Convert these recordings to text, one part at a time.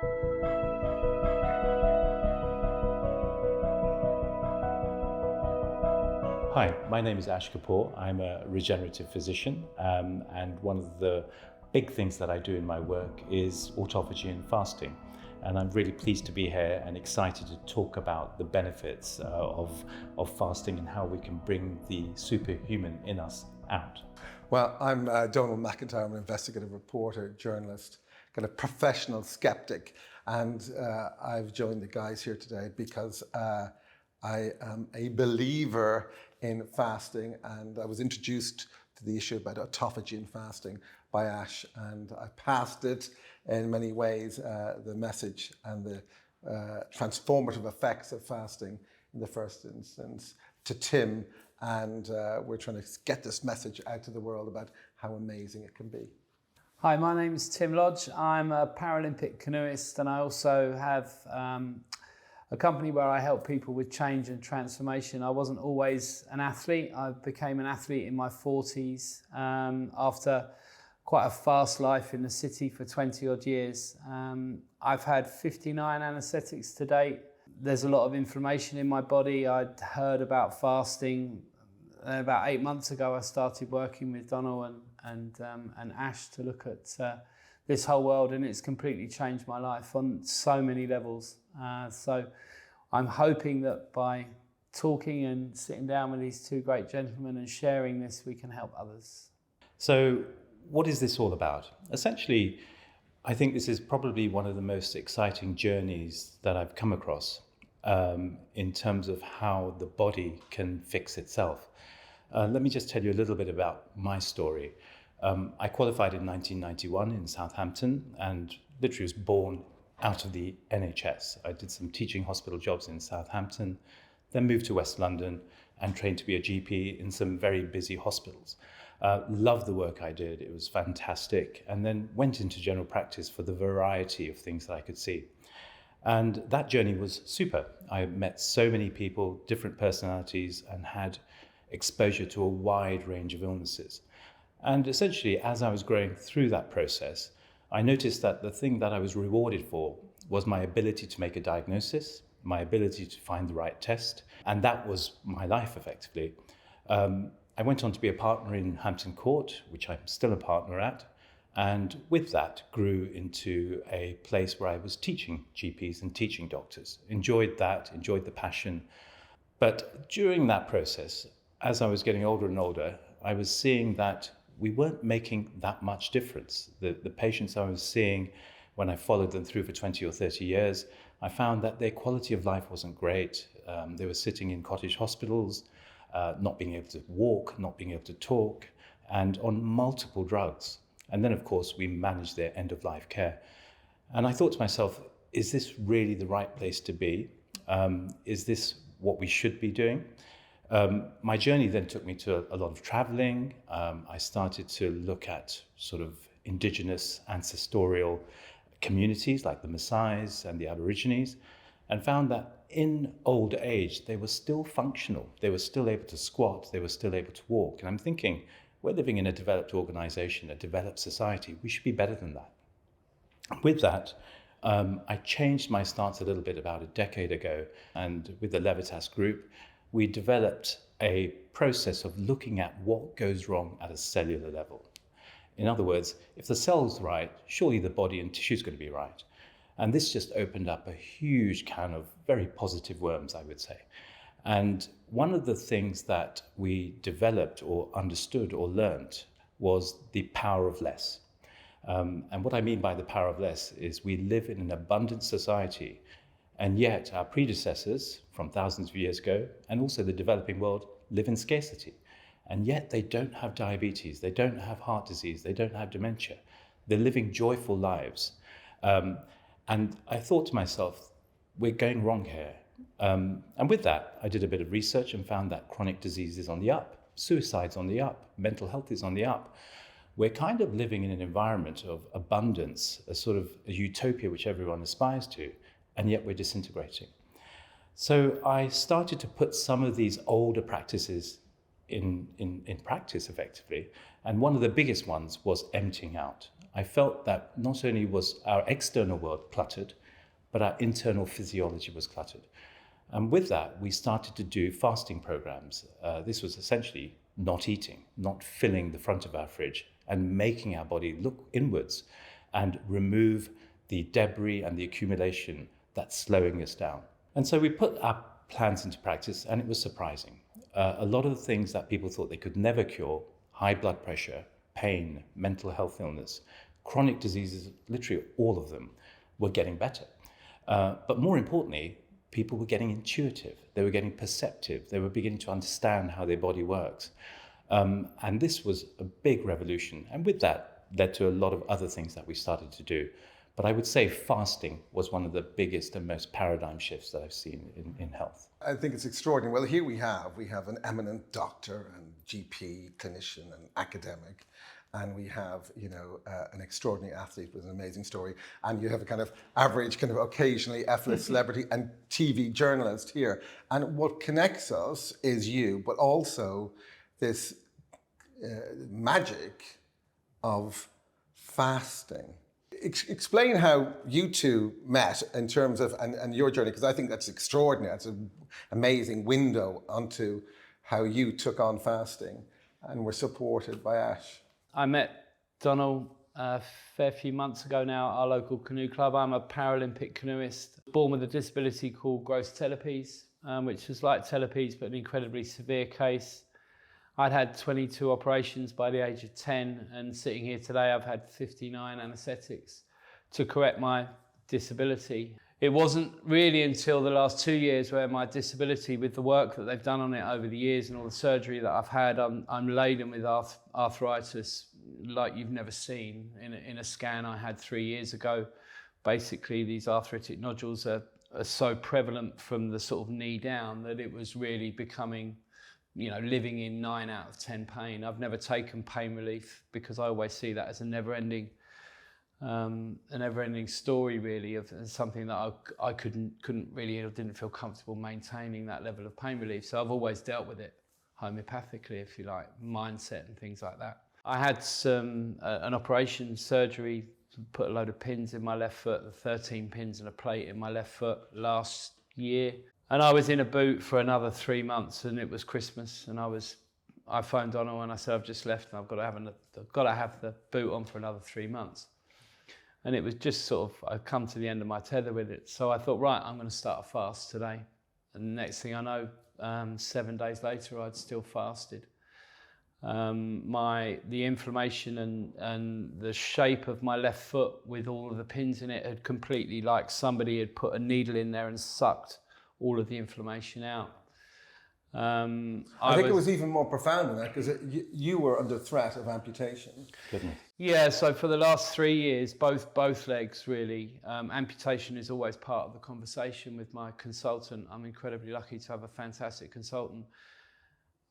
Hi, my name is Ash Kapoor. I'm a regenerative physician, and one of the big things that I do in my work is autophagy and fasting. And I'm really pleased to be here and excited to talk about the benefits of fasting and how we can bring the superhuman in us out. Well, I'm Donald McIntyre. I'm an investigative reporter, journalist, kind of professional skeptic. And I've joined the guys here today because I am a believer in fasting, and I was introduced to the issue about autophagy and fasting by Ash, and I passed it in many ways, the message and the transformative effects of fasting in the first instance to Tim, and we're trying to get this message out to the world about how amazing it can be. Hi, my name is Tim Lodge. I'm a Paralympic canoeist, and I also have a company where I help people with change and transformation. I wasn't always an athlete. I became an athlete in my 40s after quite a fast life in the city for 20 odd years. I've had 59 anaesthetics to date. There's a lot of inflammation in my body. I'd heard about fasting. About 8 months ago, I started working with Donald and Ash to look at this whole world, and it's completely changed my life on so many levels. So I'm hoping that by talking and sitting down with these two great gentlemen and sharing this, we can help others. So what is this all about? Essentially, I think this is probably one of the most exciting journeys that I've come across in terms of how the body can fix itself. Let me just tell you a little bit about my story. I qualified in 1991 in Southampton and literally was born out of the NHS. I did some teaching hospital jobs in Southampton, then moved to West London and trained to be a GP in some very busy hospitals. Loved the work I did, it was fantastic, and then went into general practice for the variety of things that I could see. And that journey was super. I met so many people, different personalities, and had exposure to a wide range of illnesses. And essentially, as I was going through that process, I noticed that the thing that I was rewarded for was my ability to make a diagnosis, my ability to find the right test, and that was my life effectively. I went on to be a partner in Hampton Court, which I'm still a partner at, and with that grew into a place where I was teaching GPs and teaching doctors. Enjoyed that, enjoyed the passion. But during that process, as I was getting older and older, I was seeing that we weren't making that much difference. The patients I was seeing when I followed them through for 20 or 30 years, I found that their quality of life wasn't great. They were sitting in cottage hospitals, not being able to walk, not being able to talk, and on multiple drugs. And then, of course, we managed their end-of-life care. And I thought to myself, is this really the right place to be? Is this what we should be doing? My journey then took me to a lot of traveling. I started to look at sort of indigenous ancestorial communities like the Maasais and the Aborigines, and found that in old age, they were still functional. They were still able to squat. They were still able to walk. And I'm thinking, we're living in a developed organization, a developed society. We should be better than that. With that, I changed my stance a little bit about a decade ago. And with the Levitas group, we developed a process of looking at what goes wrong at a cellular level. In other words, if the cell's right, surely the body and tissue is going to be right. And this just opened up a huge can of very positive worms, I would say. And one of the things that we developed or understood or learned was the power of less. And what I mean by the power of less is we live in an abundant society, and yet our predecessors from thousands of years ago, and also the developing world, live in scarcity. And yet they don't have diabetes, they don't have heart disease, they don't have dementia. They're living joyful lives. And I thought to myself, we're going wrong here. And with that, I did a bit of research and found that chronic disease is on the up, suicide's on the up, mental health is on the up. We're kind of living in an environment of abundance, a sort of a utopia which everyone aspires to, and yet we're disintegrating. So I started to put some of these older practices in practice effectively. And one of the biggest ones was emptying out. I felt that not only was our external world cluttered, but our internal physiology was cluttered. And with that, we started to do fasting programs. This was essentially not eating, not filling the front of our fridge, and making our body look inwards and remove the debris and the accumulation that's slowing us down. And so we put our plans into practice, and it was surprising. A lot of the things that people thought they could never cure, high blood pressure, pain, mental health illness, chronic diseases, literally all of them, were getting better. But more importantly, people were getting intuitive, they were getting perceptive, they were beginning to understand how their body works. And this was a big revolution. And with that led to a lot of other things that we started to do. But I would say fasting was one of the biggest and most paradigm shifts that I've seen in health. I think it's extraordinary. Well, here we have an eminent doctor and GP, clinician and academic. And we have, an extraordinary athlete with an amazing story. And you have a kind of average, kind of occasionally F-list celebrity and TV journalist here. And what connects us is you, but also this magic of fasting. Explain how you two met in terms of, and your journey, because I think that's extraordinary. It's an amazing window onto how you took on fasting and were supported by Ash. I met Donald a fair few months ago now at our local canoe club. I'm a Paralympic canoeist, born with a disability called gross telopees, which was like telopees, but an incredibly severe case. I'd had 22 operations by the age of 10, and sitting here today, I've had 59 anaesthetics to correct my disability. It wasn't really until the last 2 years where my disability, with the work that they've done on it over the years and all the surgery that I've had, I'm laden with arthritis like you've never seen. In a scan I had 3 years ago, basically these arthritic nodules are so prevalent from the sort of knee down that it was really becoming, living in 9 out of 10 pain. I've never taken pain relief because I always see that as a never-ending story, really, of something that I couldn't really, or didn't feel comfortable maintaining that level of pain relief. So I've always dealt with it homeopathically, if you like, mindset and things like that. I had an operation, surgery, put a load of pins in my left foot, 13 pins and a plate in my left foot last year. And I was in a boot for another 3 months, and it was Christmas, and I phoned Donald and I said, I've just left and I've got to have the boot on for another 3 months. And it was just sort of, I'd come to the end of my tether with it. So I thought, right, I'm going to start a fast today. And the next thing I know, 7 days later, I'd still fasted. The inflammation and the shape of my left foot with all of the pins in it had completely, like somebody had put a needle in there and sucked all of the inflammation out. I think it was even more profound than that, because you were under threat of amputation. Goodness. Yeah, so for the last 3 years, both legs really. Amputation is always part of the conversation with my consultant. I'm incredibly lucky to have a fantastic consultant.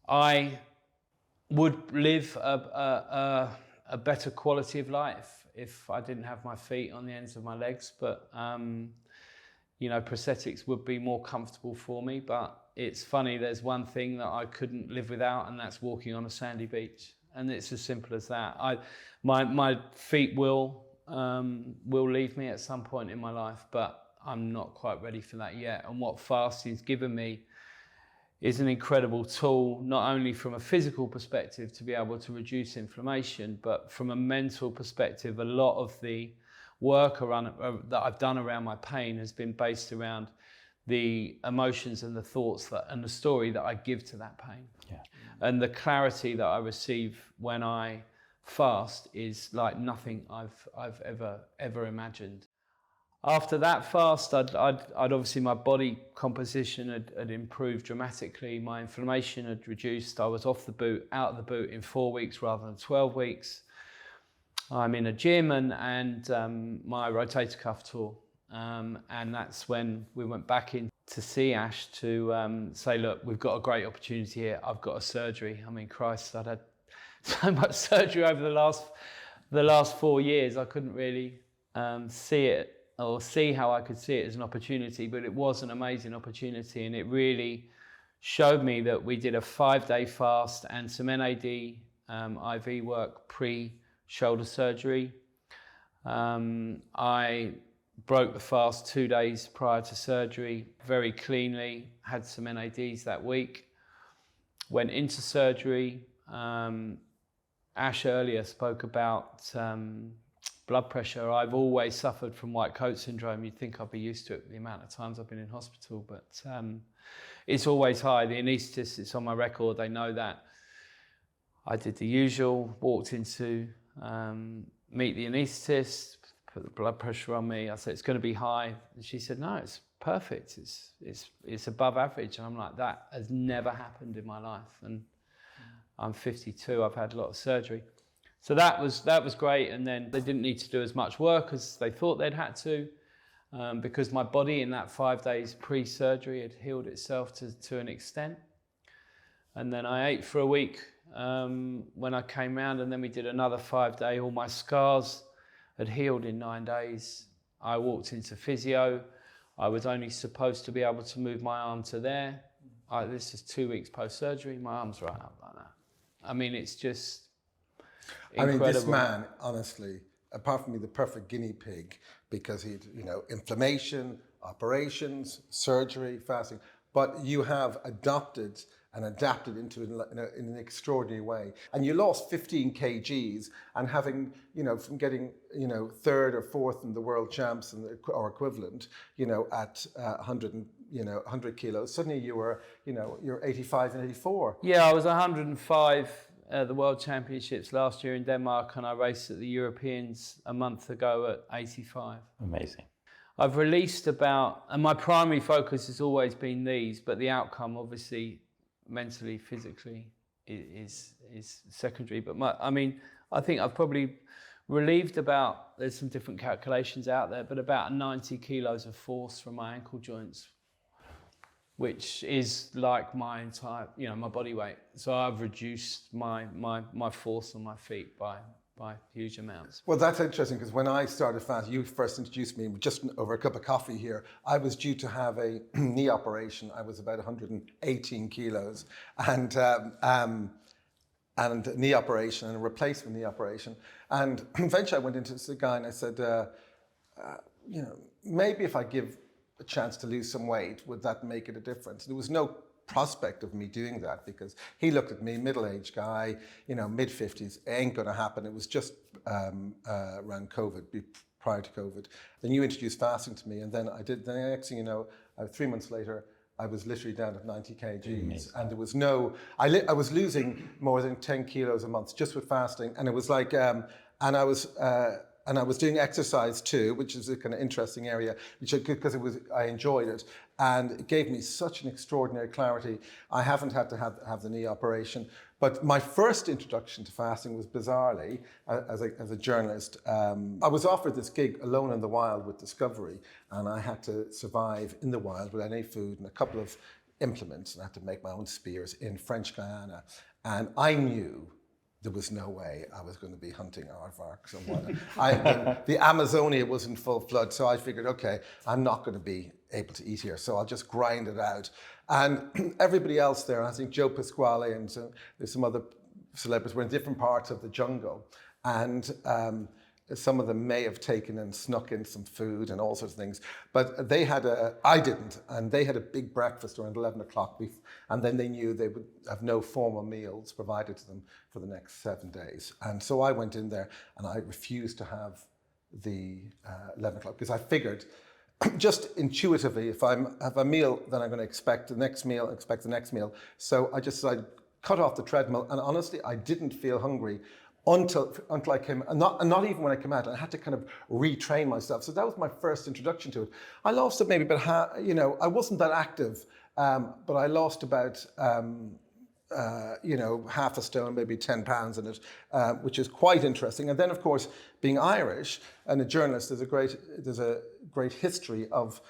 I would live a better quality of life if I didn't have my feet on the ends of my legs, but prosthetics would be more comfortable for me. But it's funny, there's one thing that I couldn't live without, and that's walking on a sandy beach. And it's as simple as that. My feet will leave me at some point in my life, but I'm not quite ready for that yet. And what fasting's given me is an incredible tool, not only from a physical perspective to be able to reduce inflammation, but from a mental perspective. A lot of the work that I've done around my pain has been based around the emotions and the thoughts and the story that I give to that pain. Yeah. And the clarity that I receive when I fast is like nothing I've ever imagined. After that fast, I'd obviously, my body composition had improved dramatically. My inflammation had reduced. I was out of the boot in 4 weeks rather than 12 weeks. I'm in a gym and my rotator cuff tore. And that's when we went back in to see Ash to say, look, we've got a great opportunity here. I've got a surgery. I mean, Christ, I'd had so much surgery over the last 4 years. I couldn't really see it or see how I could see it as an opportunity, but it was an amazing opportunity. And it really showed me that we did a 5-day fast and some NAD IV work pre-shoulder surgery. I broke the fast 2 days prior to surgery, very cleanly, had some NADs that week, went into surgery. Ash earlier spoke about blood pressure. I've always suffered from white coat syndrome. You'd think I'd be used to it the amount of times I've been in hospital, but it's always high. The anaesthetist, it's on my record, they know that. I did the usual, walked in to meet the anaesthetist, put the blood pressure on me. I said, it's going to be high. And she said, no, it's perfect. It's above average. And I'm like, that has never happened in my life. And I'm 52, I've had a lot of surgery. So that was great. And then they didn't need to do as much work as they thought they'd had to, because my body in that 5 days pre-surgery had healed itself to an extent. And then I ate for a week when I came round, and then we did another 5 day. All my scars had healed in 9 days. I walked into physio. I was only supposed to be able to move my arm to there. This is 2 weeks post-surgery. My arm's right up like that. I mean, it's just incredible. I mean, this man, honestly, apart from being the perfect guinea pig, because he'd, inflammation, operations, surgery, fasting, but you have adopted and adapted into it in an extraordinary way. And you lost 15 kgs, and having, from getting, third or fourth in the world champs or equivalent, at 100 kilos, suddenly you were, you're 85 and 84. Yeah, I was 105 at the World Championships last year in Denmark, and I raced at the Europeans a month ago at 85. Amazing. I've released and my primary focus has always been these, but the outcome, obviously, mentally, physically, is secondary. But I think I've probably relieved there's some different calculations out there, but about 90 kilos of force from my ankle joints, which is like my entire, my body weight. So I've reduced my force on my feet by huge amounts. Well, that's interesting, because when I started fasting, you first introduced me just over a cup of coffee here. I was due to have a knee operation. I was about 118 kilos, and knee operation and a replacement knee operation. And eventually I went into the guy and I said, maybe if I give a chance to lose some weight, would that make it a difference? There was no prospect of me doing that, because he looked at me, middle-aged guy, mid-50s, ain't gonna happen. It was just around COVID, prior to COVID. Then you introduced fasting to me, and then I did. The next thing you know, 3 months later, I was literally down at 90 kgs, and there was I was losing more than 10 kilos a month just with fasting, and it was like, and I was doing exercise too, which is a kind of interesting area, because I enjoyed it, and it gave me such an extraordinary clarity. I haven't had to have the knee operation, but my first introduction to fasting was bizarrely as a journalist. I was offered this gig, Alone in the Wild with Discovery, and I had to survive in the wild without any food and a couple of implements, and I had to make my own spears in French Guiana, and I knew there was no way I was going to be hunting aardvarks and whatnot. The Amazonia was in full flood, so I figured, okay, I'm not going to be able to eat here, so I'll just grind it out. And everybody else there, I think Joe Pasquale and there's some other celebrities, were in different parts of the jungle, and some of them may have taken and snuck in some food and all sorts of things, but I didn't, and they had a big breakfast around 11 o'clock, and then they knew they would have no formal meals provided to them for the next 7 days. And so I went in there and I refused to have the 11 o'clock, because I figured, just intuitively, if I have a meal, then I'm going to expect the next meal. So I just decided, cut off the treadmill, and honestly, I didn't feel hungry until I came, and not even when I came out. I had to kind of retrain myself. So that was my first introduction to it. I lost it maybe about I wasn't that active, but I lost about half a stone, maybe 10 pounds in it, which is quite interesting. And then, of course, being Irish and a journalist, there's a great history of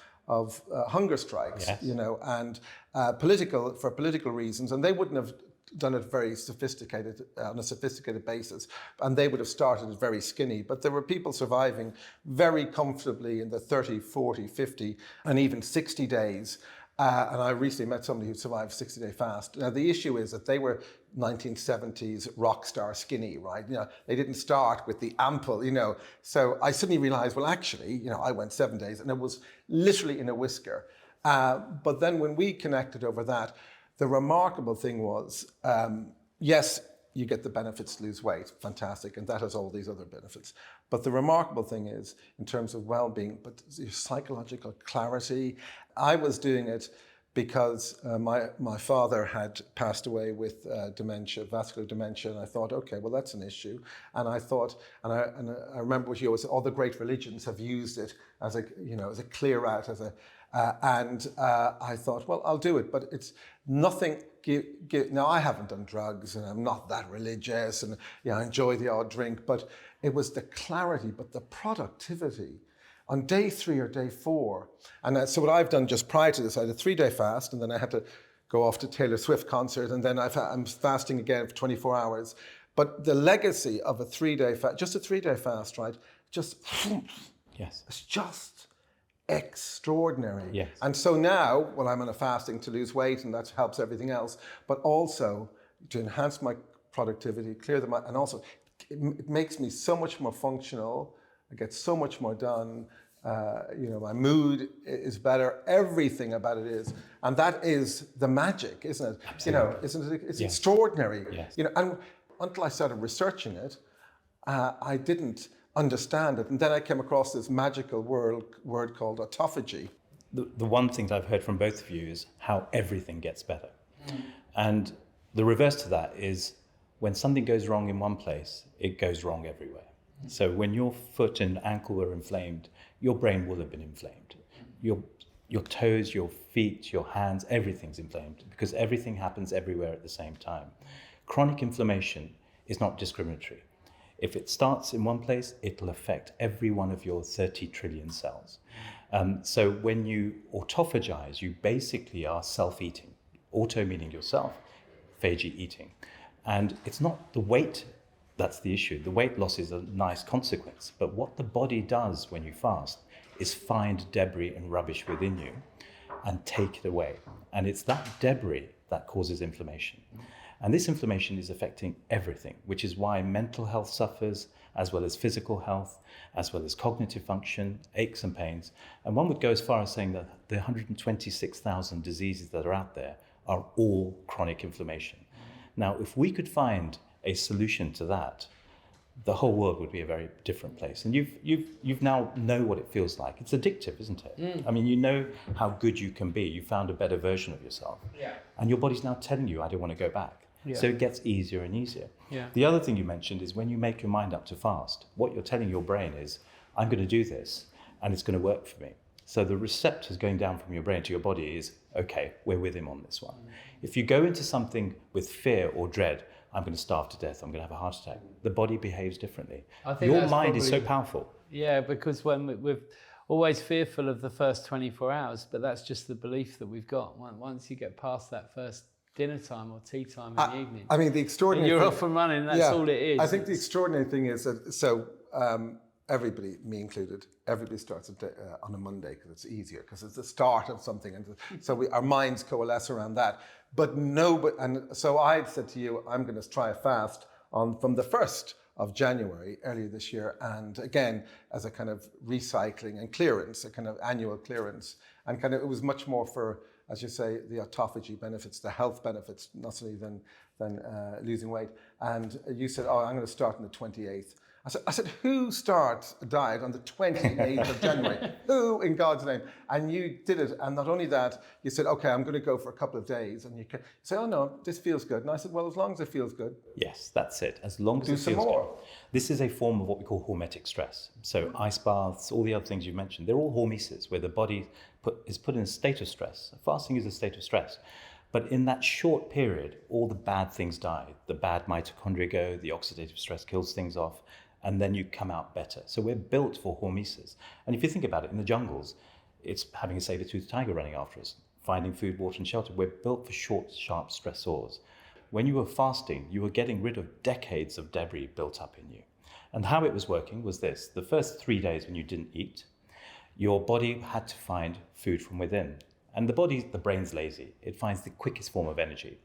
hunger strikes, yes. And for political reasons, and they wouldn't have done it very on a sophisticated basis, and they would have started it very skinny, but there were people surviving very comfortably in the 30, 40, 50, and even 60 days. And I recently met somebody who survived 60-day fast. Now, the issue is that they were 1970s rock star skinny, right? They didn't start with the ample, So I suddenly realized, well, actually, I went 7 days and it was literally in a whisker. But then when we connected over that, the remarkable thing was, yes, you get the benefits to lose weight, fantastic, and that has all these other benefits. But the remarkable thing is, in terms of well-being, but your psychological clarity. I was doing it because my father had passed away with dementia, vascular dementia, and I thought, okay, well, that's an issue. And I thought, and I remember what you always said, all the great religions have used it as a clear out, and I thought, well, I'll do it, but it's nothing. Now, I haven't done drugs, and I'm not that religious, and I enjoy the odd drink, but it was the clarity, but the productivity. On day 3 or day 4, and so what I've done just prior to this, I had a 3-day fast, and then I had to go off to Taylor Swift concert, and then I'm fasting again for 24 hours. But the legacy of a 3-day fast, just a 3-day fast, right? Yes. It's just extraordinary. Yes. And so now, well, I'm on a fasting to lose weight, and that helps everything else, but also to enhance my productivity, clear them out, and also it makes me so much more functional. I get so much more done. My mood is better. Everything about it is, and that is the magic, isn't it? Absolutely. Isn't it? It's extraordinary. Yes. And until I started researching it, I didn't understand it, and then I came across this magical word called autophagy. The one thing that I've heard from both of you is how everything gets better, and the reverse to that is when something goes wrong in one place, it goes wrong everywhere. So when your foot and ankle were inflamed, your brain will have been inflamed. Your toes, your feet, your hands, everything's inflamed because everything happens everywhere at the same time. Chronic inflammation is not discriminatory. If it starts in one place, it'll affect every one of your 30 trillion cells. So when you autophagize, you basically are self-eating. Auto meaning yourself, phagy eating. And it's not the weight that's the issue. The weight loss is a nice consequence, but what the body does when you fast is find debris and rubbish within you and take it away. And it's that debris that causes inflammation. And this inflammation is affecting everything, which is why mental health suffers, as well as physical health, as well as cognitive function, aches and pains. And one would go as far as saying that the 126,000 diseases that are out there are all chronic inflammation. Now, if we could find a solution to that, the whole world would be a very different place. And you've now know what it feels like. It's addictive, isn't it? I mean, you know how good you can be. You found a better version of yourself. Yeah. And your body's now telling you, I don't want to go back. Yeah. So it gets easier and easier. Yeah. The other thing you mentioned is when you make your mind up to fast, what you're telling your brain is, I'm going to do this and it's going to work for me. So the receptors going down from your brain to your body is, okay, we're with him on this one. If you go into something with fear or dread, I'm going to starve to death, I'm going to have a heart attack, the body behaves differently. I think your mind is so powerful. Yeah, because when we're always fearful of the first 24 hours, but that's just the belief that we've got. Once you get past that first dinner time or tea time in the evening, I mean, the extraordinary you're thing, off and running, that's all it is. I think the extraordinary thing is that, everybody, me included, everybody starts on a Monday because it's easier, because it's the start of something, and so our minds coalesce around that. But so I said to you, I'm going to try a fast from the 1st of January earlier this year, and again as a kind of recycling and clearance, a kind of annual clearance, and kind of it was much more for, as you say, the autophagy benefits, the health benefits, not so than losing weight. And you said, I'm going to start on the 28th. I said, who starts a diet on the 28th of January? Who, in God's name? And you did it. And not only that, you said, okay, I'm going to go for a couple of days. And you say, oh no, this feels good. And I said, well, as long as it feels good. Yes, that's it. As long as it feels good. This is a form of what we call hormetic stress. So ice baths, all the other things you mentioned, they're all hormesis, where the body is put in a state of stress. Fasting is a state of stress. But in that short period, all the bad things die. The bad mitochondria go, the oxidative stress kills things off, and then you come out better. So we're built for hormesis. And if you think about it, in the jungles, it's having a saber-toothed tiger running after us, finding food, water, and shelter. We're built for short, sharp stressors. When you were fasting, you were getting rid of decades of debris built up in you. And how it was working was this. The first 3 days when you didn't eat, your body had to find food from within. And the brain's lazy. It finds the quickest form of energy.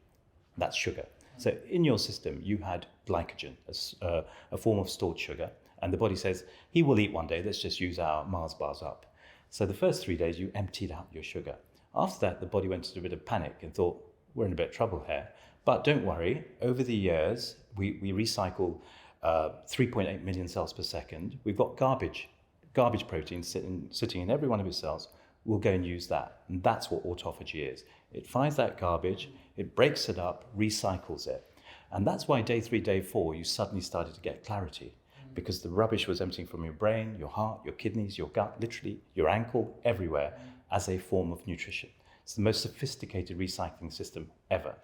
That's sugar. So in your system, you had glycogen, a form of stored sugar, and the body says, he will eat one day, let's just use our Mars bars up. So the first 3 days, you emptied out your sugar. After that, the body went into a bit of panic and thought, we're in a bit of trouble here. But don't worry, over the years, we recycle 3.8 million cells per second. We've got garbage proteins sitting in every one of its cells. We'll go and use that. And that's what autophagy is. It finds that garbage, it breaks it up, recycles it. And that's why day 3, day 4, you suddenly started to get clarity, because the rubbish was emptying from your brain, your heart, your kidneys, your gut, literally your ankle, everywhere, as a form of nutrition. It's the most sophisticated recycling system ever.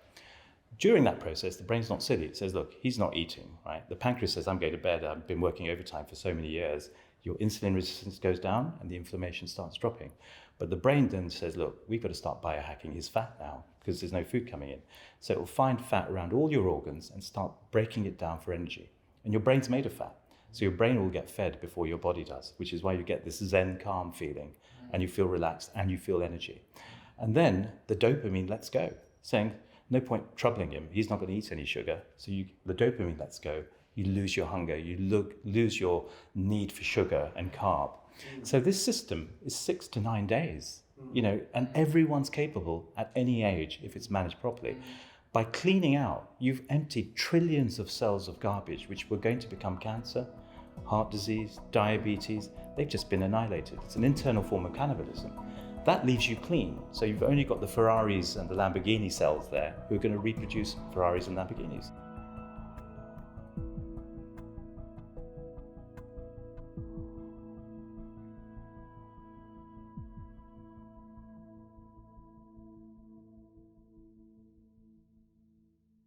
During that process, the brain's not silly. It says, look, he's not eating, right? The pancreas says, I'm going to bed. I've been working overtime for so many years. Your insulin resistance goes down and the inflammation starts dropping. But the brain then says, look, we've got to start biohacking his fat now because there's no food coming in. So it will find fat around all your organs and start breaking it down for energy. And your brain's made of fat. So your brain will get fed before your body does, which is why you get this Zen calm feeling and you feel relaxed and you feel energy. And then the dopamine lets go, saying, no point troubling him. He's not going to eat any sugar. So the dopamine lets go. You lose your hunger. You lose your need for sugar and carb. So this system is 6 to 9 days, and everyone's capable at any age if it's managed properly. By cleaning out, you've emptied trillions of cells of garbage, which were going to become cancer, heart disease, diabetes. They've just been annihilated. It's an internal form of cannibalism. That leaves you clean. So you've only got the Ferraris and the Lamborghini cells there who are going to reproduce Ferraris and Lamborghinis.